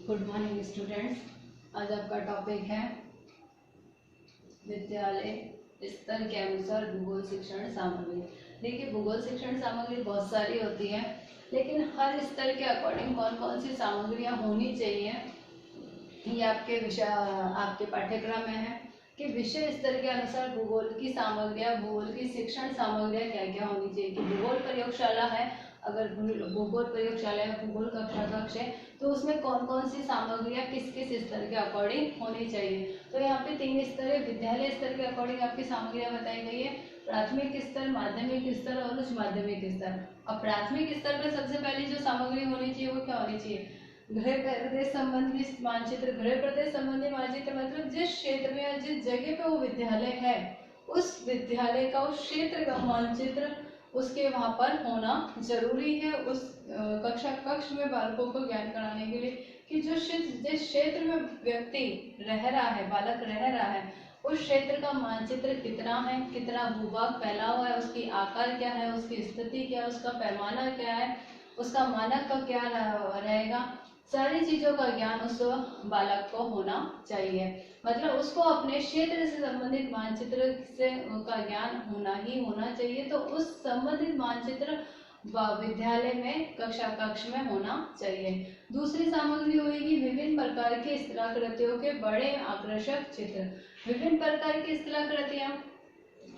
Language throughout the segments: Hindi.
Good morning students. आज आपका टॉपिक है विद्यालय स्तर के अनुसार भूगोल शिक्षण सामग्री। देखिए, भूगोल शिक्षण सामग्री बहुत सारी होती है, लेकिन हर स्तर के अकॉर्डिंग कौन कौन सी सामग्रियाँ होनी चाहिए ये आपके विषय आपके पाठ्यक्रम में है कि विषय स्तर के अनुसार भूगोल की सामग्रियाँ, भूगोल की शिक्षण सामग्रियाँ क्या क्या होनी चाहिए। कि भूगोल प्रयोगशाला है, अगर भूगोल प्रयोगशाला या भूगोल कक्षा कक्ष है तो उसमें कौन कौन सी सामग्रियाँ किस किस स्तर के अकॉर्डिंग होनी चाहिए। तो यहाँ पे 3 स्तर है। विद्यालय स्तर के अकॉर्डिंग आपकी सामग्रियाँ बताई गई है, प्राथमिक स्तर, माध्यमिक स्तर और उच्च माध्यमिक स्तर। अब प्राथमिक स्तर पर सबसे पहले जो सामग्री होनी चाहिए वो क्या होनी चाहिए? गृह प्रदेश संबंधी मानचित्र। गृह प्रदेश संबंधी मानचित्र मतलब जिस क्षेत्र में या जिस जगह पे वो विद्यालय है उस विद्यालय का, उस क्षेत्र का मानचित्र उसके वहाँ पर होना जरूरी है। उस कक्षा कक्ष में बालकों को ज्ञान कराने के लिए कि जिस क्षेत्र में व्यक्ति रह रहा है, बालक रह रहा है, उस क्षेत्र का मानचित्र कितना है, कितना भूभाग फैला हुआ है, उसकी आकार क्या है, उसकी स्थिति क्या है, उसका पैमाना क्या है, उसका मानक का क्या रहेगा, सारी चीजों का ज्ञान उस बालक को होना चाहिए। मतलब उसको अपने क्षेत्र से संबंधित मानचित्र से का ज्ञान होना ही होना चाहिए। तो उस संबंधित मानचित्र विद्यालय में कक्षा कक्ष में होना चाहिए। दूसरी सामग्री होगी विभिन्न प्रकार की स्थलाकृतियों के बड़े आकर्षक चित्र। विभिन्न प्रकार की स्थलाकृतियां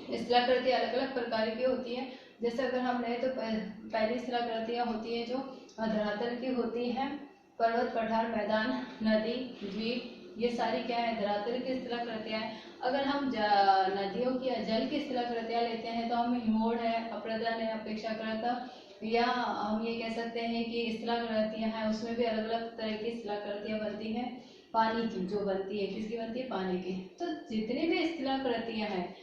अलग अलग प्रकार की होती हैं। जैसे अगर हम लें तो पहली स्थलाकृतियां होती है जो धरातल की होती है, पर्वत, पठार, मैदान, नदी, द्वीप, ये सारी क्या है, धरातल की स्थलाकृतियां हैं। अगर हम नदियों की या जल की स्थलाकृतियां लेते हैं तो हम हिमोड़ है, अप्रदन है, अपेक्षाकृत, या हम ये कह सकते हैं कि स्थलाकृतियां हैं, उसमें भी अलग अलग तरह की स्थलाकृतियां बनती हैं। पानी की जो बनती है, किसकी बनती है, पानी की। तो जितनी भी स्थलाकृतियां हैं,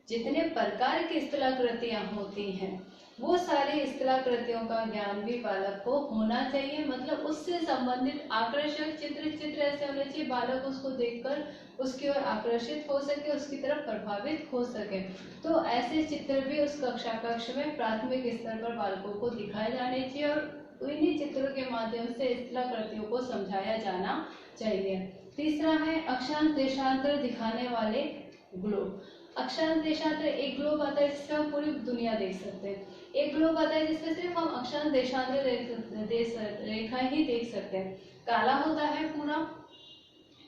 जितने प्रकार की स्थलाकृतियां होती हैं, वो सारी स्थलाकृतियों का ज्ञान भी बालक को होना चाहिए। मतलब उससे संबंधित आकर्षक चित्र ऐसे होने चाहिए बालक उसको देखकर उसकी ओर आकर्षित हो सके, उसकी तरफ प्रभावित हो सके। तो ऐसे चित्र भी उस कक्षा कक्ष में प्राथमिक स्तर पर बालकों को दिखाए जाने चाहिए और इन्हीं चित्रों के माध्यम से स्थलाकृतियों को समझाया जाना चाहिए। तीसरा है अक्षांश देशांतर दिखाने वाले ग्लोब। अक्षांश देशांतर, एक ग्लोब आता है जिससे हम पूरी दुनिया देख सकते हैं। एक ग्लोब आता है जिसमें सिर्फ हम अक्षांश देशांतर रेखा ही देख सकते हैं। काला होता है पूरा,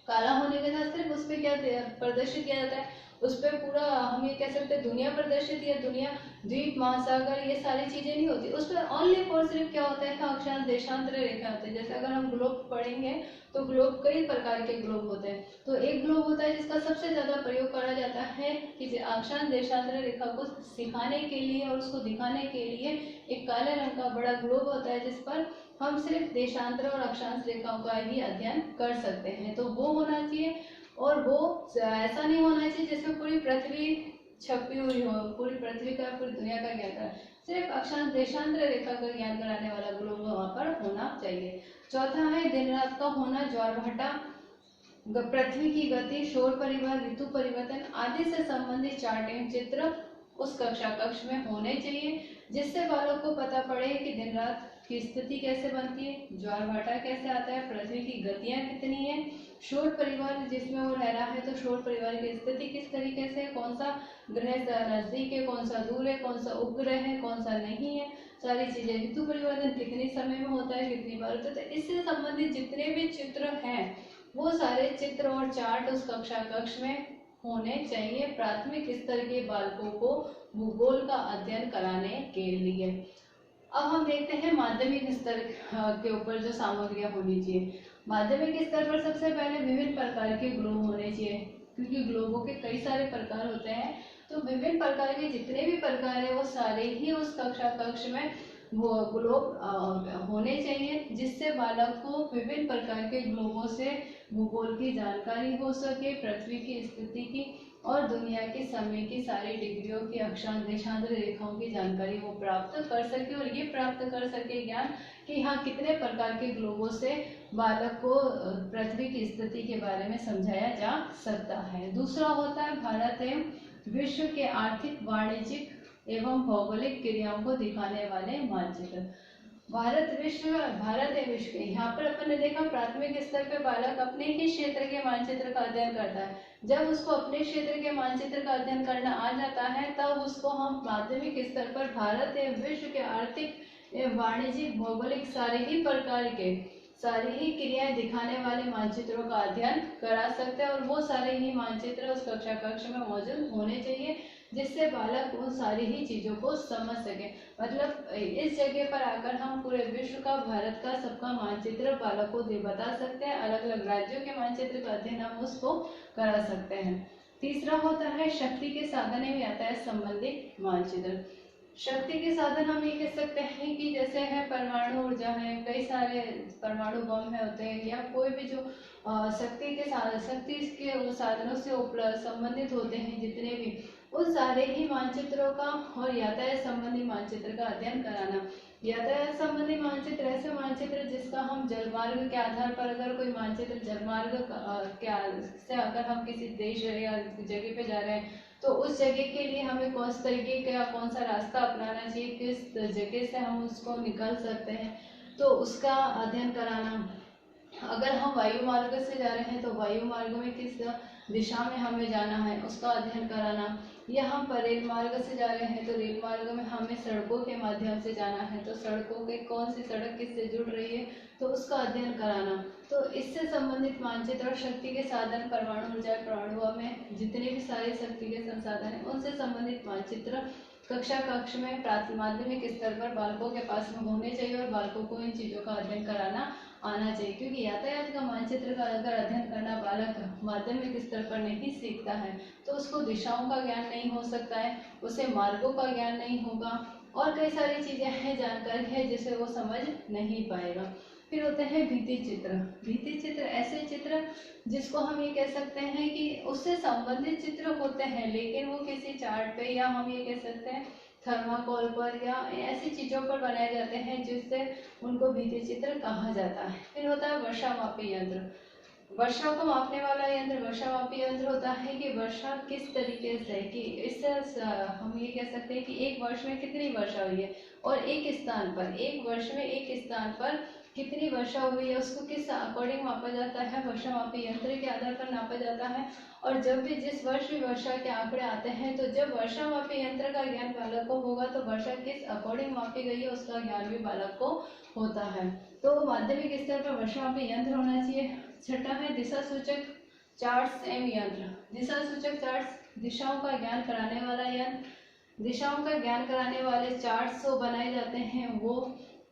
काला होने के साथ सिर्फ उस पर क्या प्रदर्शित किया जाता है, उस पर पूरा हम ये कह सकते हैं दुनिया प्रदर्शित, या दुनिया, द्वीप, महासागर, ये सारी चीजें नहीं होती उस पर। ओनली फॉर सिर्फ क्या होता है, अक्षांश देशांतर रेखा होती है। जैसे अगर हम ग्लोब पढ़ेंगे तो ग्लोब कई प्रकार के ग्लोब होते हैं। तो एक ग्लोब होता है जिसका सबसे ज्यादा प्रयोग करा जाता है कि अक्षांश देशांतर रेखा को सिखाने के लिए और उसको दिखाने के लिए एक काले रंग का बड़ा ग्लोब होता है जिस पर हम सिर्फ देशांतर और अक्षांश रेखाओं का ही अध्ययन कर सकते हैं। तो वो होना चाहिए, और वो ऐसा नहीं होना चाहिए जिसमें पूरी पृथ्वी छपी हुई हो, पूरी पृथ्वी का, पूरी दुनिया का ज्ञान करा, सिर्फ अक्षांश देशांतर रेखा का ज्ञान कराने वाला ग्लोब वहां पर होना चाहिए। चौथा है दिन रात का होना, ज्वारभाटा, पृथ्वी की गति, शोर परिवार, ऋतु परिवर्तन आदि से संबंधित चार्ट एवं चित्र उस कक्षा कक्ष में होने चाहिए, जिससे बालक को पता पड़े कि दिन रात की स्थिति कैसे बनती है, ज्वारभाटा कैसे आता है, पृथ्वी की गतियां कितनी है, शोर परिवार जिसमें वो रह रहा है तो शोर परिवार की स्थिति किस तरीके से है, कौन सा ग्रह नजदीक है, कौन सा दूर है, कौन सा उपग्रह है, कौन सा नहीं है, सारी चीजें। ऋतु परिवर्तन कितने समय में होता है, कितनी बार होता है। तो इससे संबंधित जितने भी चित्र हैं वो सारे चित्र और चार्ट उस कक्षा कक्ष में होने चाहिए प्राथमिक स्तर के बालकों को भूगोल का अध्ययन कराने के लिए। अब हम देखते हैं माध्यमिक स्तर के ऊपर जो सामग्रियां होनी चाहिए। माध्यमिक स्तर पर सबसे पहले विभिन्न प्रकार के ग्लोब होने चाहिए, क्योंकि ग्लोबों के कई सारे प्रकार होते हैं। तो विभिन्न प्रकार के जितने भी प्रकार है वो सारे ही उस कक्षा कक्ष में वो ग्लोब होने चाहिए, जिससे बालक को विभिन्न प्रकार के ग्लोबों से भूगोल की जानकारी हो सके, पृथ्वी की स्थिति की और दुनिया के समय की सारी डिग्रियों की, अक्षांश देशांतर रेखाओं की जानकारी वो प्राप्त कर सके, और ये प्राप्त कर सके ज्ञान कि हाँ कितने प्रकार के ग्लोबों से बालक को पृथ्वी की स्थिति के बारे में समझाया जा सकता है। दूसरा होता है भारत एवं विश्व के आर्थिक, वाणिज्यिक एवं भौगोलिक क्रियाओं को दिखाने वाले मानचित्र। भारत है विश्व के। यहाँ पर अपन ने देखा प्राथमिक स्तर पे बालक अपने ही क्षेत्र के मानचित्र का अध्ययन करता है। जब उसको अपने क्षेत्र के मानचित्र का अध्ययन करना आ जाता है तब उसको हम माध्यमिक स्तर पर भारत एवं विश्व के आर्थिक एवं वाणिज्यिक भौगोलिक सारी ही क्रियाएं दिखाने वाले मानचित्रों का अध्ययन करा सकते हैं। और वो सारे ही मानचित्र उस कक्षा कक्ष में मौजूद होने चाहिए जिससे बालक उन सारी ही चीजों को समझ सके। मतलब इस जगह पर आकर हम पूरे विश्व का, भारत का, सबका मानचित्र बालक को बता सकते हैं। अलग अलग राज्यों के मानचित्र का अध्ययन हम उसको करा सकते हैं। तीसरा होता है शक्ति के साधन एवं यातायात संबंधी मानचित्र। शक्ति के साधन हम ये कह सकते हैं कि जैसे है परमाणु ऊर्जा है, कई सारे परमाणु बम है होते हैं, या कोई भी जो शक्ति के साधनों से संबंधित होते हैं जितने भी, उन सारे ही मानचित्रों का और यातायात संबंधी मानचित्र का अध्ययन कराना। यातायात संबंधी मानचित्र ऐसे मानचित्र जिसका हम जलमार्ग के आधार पर, अगर कोई मानचित्र जलमार्ग से अगर हम किसी देश या जगह पे जा रहे हैं तो उस जगह के लिए हमें कौन से तरीके का कौन सा रास्ता अपनाना चाहिए, किस जगह से हम उसको निकल सकते हैं, तो उसका अध्ययन कराना। अगर हम वायु मार्ग से जा रहे हैं तो वायु मार्ग में किस दिशा में हमें जाना है उसका अध्ययन कराना। या हम पर रेल मार्ग से जा रहे हैं तो रेल मार्ग में हमें सड़कों के माध्यम से जाना है, तो सड़कों के कौन सी सड़क किससे जुड़ रही है तो उसका अध्ययन कराना। तो इससे संबंधित मानचित्र और शक्ति के साधन, परमाणु ऊर्जा, परमाणु में जितने भी सारे शक्ति के संसाधन हैं उनसे संबंधित मानचित्र कक्षा कक्ष में माध्यमिक स्तर पर बालकों के पास में होने चाहिए और बालकों को इन चीज़ों का अध्ययन कराना आना चाहिए। क्योंकि यातायात का मानचित्र का अगर अध्ययन करना बालक माध्यमिक स्तर पर नहीं सीखता है तो उसको दिशाओं का ज्ञान नहीं हो सकता है, उसे मार्गों का ज्ञान नहीं होगा और कई सारी चीज़ें हैं, जानकारी है जिसे वो समझ नहीं पाएगा। फिर होते हैं भित्ति चित्र। भित्ति चित्र ऐसे चित्र जिसको हम ये कह सकते हैं कि उससे संबंधित चित्र होते हैं लेकिन वो किसी चार्ट पे, या हम ये कह सकते हैं थर्माकोल पर, या ऐसी चीज़ों पर बनाए जाते हैं जिससे उनको भित्ति चित्र कहा जाता है। फिर होता है वर्षा मापी यंत्र। वर्षा को मापने वाला यंत्र वर्षा मापी यंत्र होता है कि वर्षा किस तरीके से, कि इससे हम ये कह सकते हैं कि एक वर्ष में कितनी वर्षा हुई है और एक वर्ष में एक स्थान पर कितनी वर्षा हुई है उसको किस अकॉर्डिंग मापा जाता है, वर्षा मापी यंत्र के आधार पर नापा जाता है। और जब भी जिस वर्ष भी वर्षा के आंकड़े आते हैं तो जब वर्षा मापी यंत्र का ज्ञान बालक को होगा तो वर्षा किस अकॉर्डिंग मापी गई है उसका ज्ञान भी बालक को होता है। तो माध्यमिक स्तर पर वर्षा मापी यंत्र होना चाहिए। छठा है दिशा सूचक चार्ट्स एवं यंत्र। दिशा सूचक चार्ट्स दिशाओं का ज्ञान कराने वाला यंत्र, दिशाओं का ज्ञान कराने वाले चार्ट्स जो बनाए जाते हैं वो,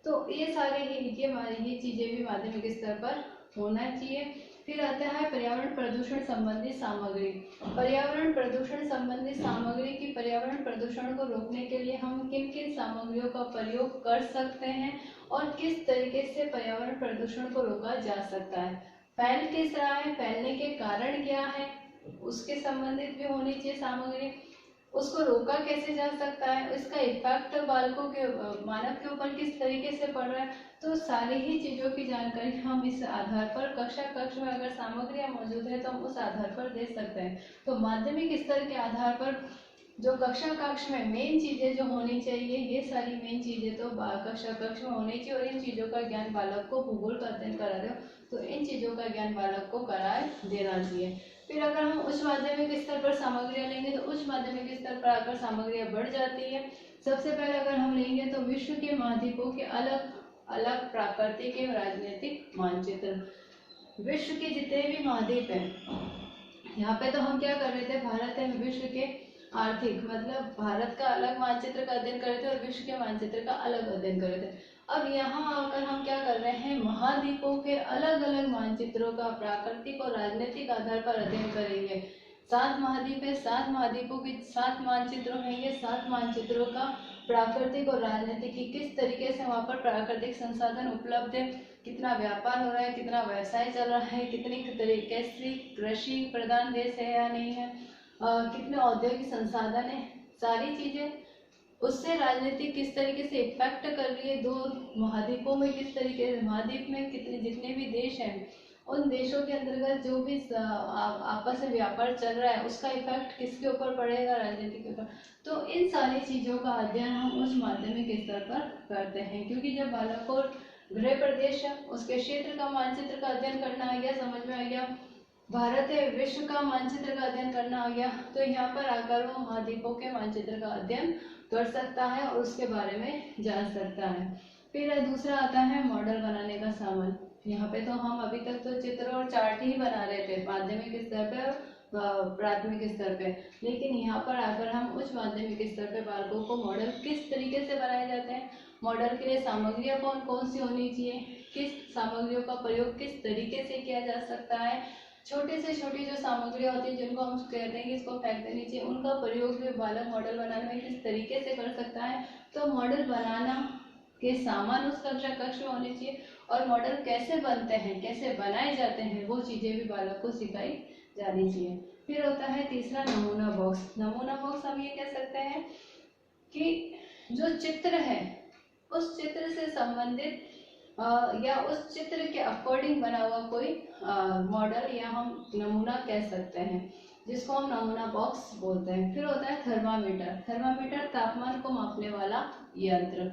तो ये सारे ही ये चीज़ें भी माध्यमिक स्तर पर होना चाहिए। फिर आता है पर्यावरण प्रदूषण संबंधी सामग्री। पर्यावरण प्रदूषण संबंधी सामग्री की पर्यावरण प्रदूषण को रोकने के लिए हम किन किन सामग्रियों का प्रयोग कर सकते हैं और किस तरीके से पर्यावरण प्रदूषण को रोका जा सकता है। फैल किस रहा है, फैलने के कारण क्या है, उसके संबंधित भी होनी चाहिए सामग्री। उसको रोका कैसे जा सकता है, इसका इफेक्ट बालकों के मानव के ऊपर किस तरीके से पड़ रहा है, तो सारी ही चीज़ों की जानकारी हम इस आधार पर कक्षा कक्ष में अगर सामग्रियाँ मौजूद है तो हम उस आधार पर दे सकते हैं। तो माध्यमिक स्तर के आधार पर जो कक्षा कक्ष में मेन चीज़ें जो होनी चाहिए, ये सारी मेन चीज़ें तो कक्षा कक्ष में होनी चाहिए। और इन चीज़ों का ज्ञान बालक को भूगोल का अध्ययन करा रहे हो तो इन चीज़ों का ज्ञान बालक को कराए देना चाहिए। फिर अगर हम उच्च माध्यमिक स्तर पर सामग्रियाँ लेंगे तो उच्च माध्यमिक स्तर पर आकर सामग्रियाँ बढ़ जाती है। सबसे पहले अगर हम लेंगे तो विश्व के महाद्वीपों के अलग अलग प्राकृतिक एवं राजनीतिक मानचित्र। विश्व के जितने भी महाद्वीप हैं, यहाँ पे तो हम क्या कर रहे थे, भारत एवं विश्व के आर्थिक, मतलब भारत का अलग मानचित्र का अध्ययन कर रहे थे और विश्व के मानचित्र का अलग अध्ययन कर रहे थे। अब यहाँ आकर हम क्या कर रहे हैं, महाद्वीपों के अलग अलग मानचित्रों का प्राकृतिक और राजनीतिक आधार पर अध्ययन करेंगे। 7 महाद्वीप है, 7 महाद्वीपों के 7 मानचित्रों में ये 7 मानचित्रों का प्राकृतिक और राजनीतिक की किस तरीके से वहाँ पर प्राकृतिक संसाधन उपलब्ध है, कितना व्यापार हो रहा है, कितना व्यवसाय चल रहा है, कितनी तरीके से कृषि प्रधान देश है या नहीं है, कितने औद्योगिक संसाधन है, सारी चीजें। उससे राजनीति किस तरीके से इफेक्ट कर रही है, 2 महाद्वीपों में किस तरीके से, महाद्वीप में कितने जितने भी देश हैं उन देशों के अंतर्गत जो भी आपस में व्यापार चल रहा है उसका इफेक्ट किसके ऊपर पड़ेगा, राजनीति के ऊपर। तो इन सारी चीज़ों का अध्ययन हम उच्च माध्यमिक स्तर पर करते हैं, क्योंकि जब बालक को गृह प्रदेश उसके क्षेत्र का मानचित्र का अध्ययन करना आ गया, समझ में आ गया, भारत है विश्व का मानचित्र का अध्ययन करना आ गया, तो यहाँ पर आकर वो महाद्वीपों के मानचित्र का अध्ययन कर सकता है और उसके बारे में जान सकता है। फिर दूसरा आता है मॉडल बनाने का सामान। यहाँ पे तो हम अभी तक तो चित्र और चार्ट ही बना रहे थे माध्यमिक स्तर पे और प्राथमिक स्तर पे, लेकिन यहाँ पर आकर हम उच्च माध्यमिक स्तर पे बालकों को मॉडल किस तरीके से बनाए जाते हैं, मॉडल के लिए सामग्रियाँ कौन कौन सी होनी चाहिए, किस सामग्रियों का प्रयोग किस तरीके से किया जा सकता है, छोटे से छोटी जो सामग्रियाँ होती हैं जिनको हम कहते हैं कि इसको फेंक देनी चाहिए, उनका प्रयोग भी बालक मॉडल बनाने में किस तरीके से कर सकता है। तो मॉडल बनाना के सामान उस कक्षा कक्ष में होने चाहिए, और मॉडल कैसे बनते हैं, कैसे बनाए जाते हैं, वो चीज़ें भी बालक को सिखाई जानी चाहिए। फिर होता है तीसरा नमूना बॉक्स। नमूना बॉक्स हम ये कह सकते हैं कि जो चित्र है उस चित्र से संबंधित या उस चित्र के अकॉर्डिंग बना हुआ कोई मॉडल या हम नमूना कह सकते हैं, जिसको हम नमूना बॉक्स बोलते हैं। फिर होता है थर्मामीटर। थर्मामीटर तापमान को मापने वाला यंत्र।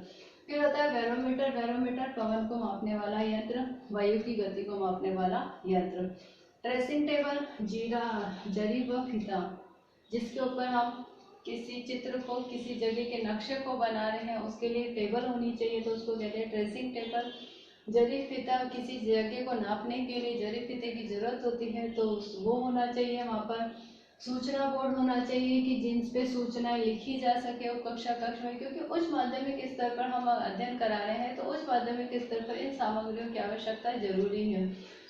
फिर होता है बैरोमीटर। बैरोमीटर पवन को मापने वाला यंत्र, वायु की गति को मापने वाला यंत्र। ट्रेसिंग टेबल, जरी व फीता, जिसके ऊपर हम किसी चित्र को, किसी जगह के नक्शे को बना रहे हैं, उसके लिए टेबल होनी चाहिए, तो उसको कहते हैं ट्रेसिंग टेबल। जरी फीता, किसी जगह को नापने के लिए जरी फीते की जरूरत होती है, तो वो होना चाहिए वहाँ पर। सूचना बोर्ड होना चाहिए कि जिन पे सूचनाएं लिखी जा सके वो कक्षा कक्ष में, क्योंकि उच्च माध्यमिक स्तर पर हम अध्ययन करा रहे हैं, तो उच्च माध्यमिक स्तर पर इन सामग्रियों की आवश्यकता जरूरी है।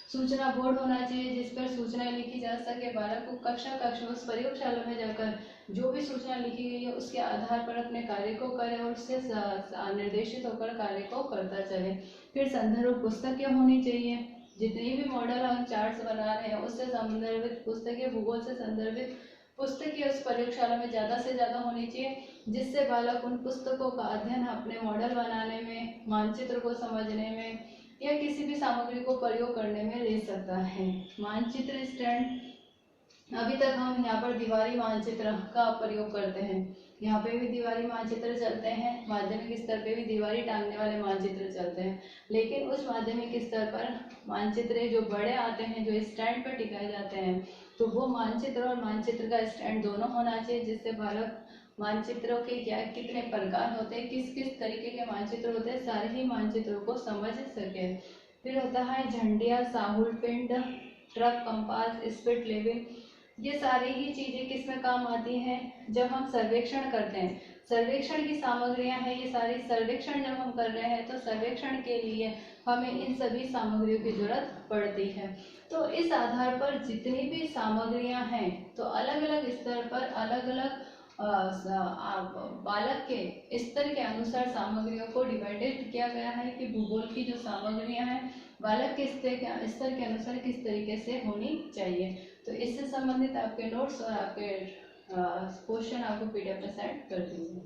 सूचना बोर्ड होना चाहिए जिस पर सूचनाएं लिखी जा सके, बालक को कक्षा कक्ष में उस प्रयोगशाला में जाकर जो भी सूचना लिखी गई है उसके आधार पर अपने कार्य को करे और उससे निर्देशित होकर कार्य को करता चले। फिर संदर्भ पुस्तकें होनी चाहिए, जितनी भी मॉडल हम चार्ट्स बना रहे हैं उससे संदर्भित पुस्तकें, भूगोल से संदर्भित पुस्तकें उस प्रयोगशाला में ज़्यादा से ज़्यादा होनी चाहिए, जिससे बालक उन पुस्तकों का अध्ययन अपने मॉडल बनाने में, मानचित्र को समझने में या किसी भी सामग्री को प्रयोग करने में ले सकता है। मानचित्र स्टैंड, अभी तक हम यहाँ पर दीवारी मानचित्र का प्रयोग करते हैं, यहाँ पे भी दीवारी मानचित्र चलते हैं, माध्यमिक स्तर पे भी दीवारी टांगने वाले मानचित्र चलते हैं, लेकिन उस माध्यमिक स्तर पर मानचित्र जो बड़े आते हैं, जो स्टैंड पर टिकाए जाते हैं, तो वो मानचित्र और मानचित्र का स्टैंड दोनों होना चाहिए, जिससे बालक मानचित्रों के क्या कितने प्रकार होते हैं, किस किस तरीके के मानचित्र होते हैं, सारे ही मानचित्रों को समझ सके। फिर होता है झंडिया, साहुल पिंड, ट्रक, कंपास, स्पिट लेवल, ये सारी ही चीजें किस में काम आती हैं, जब हम सर्वेक्षण करते हैं। सर्वेक्षण की सामग्रियां हैं ये सारी, सर्वेक्षण जब हम कर रहे हैं तो सर्वेक्षण के लिए हमें इन सभी सामग्रियों की जरूरत पड़ती है। तो इस आधार पर जितनी भी सामग्रियां हैं, तो अलग अलग स्तर पर अलग अलग बालक के स्तर के अनुसार सामग्रियों को डिवाइडेड किया गया है कि भूगोल की जो सामग्रियां हैं बालक के स्तर के अनुसार किस तरीके से होनी चाहिए। तो इससे संबंधित आपके नोट्स और आपके क्वेश्चन आपको PDF में सेंड कर दूंगी।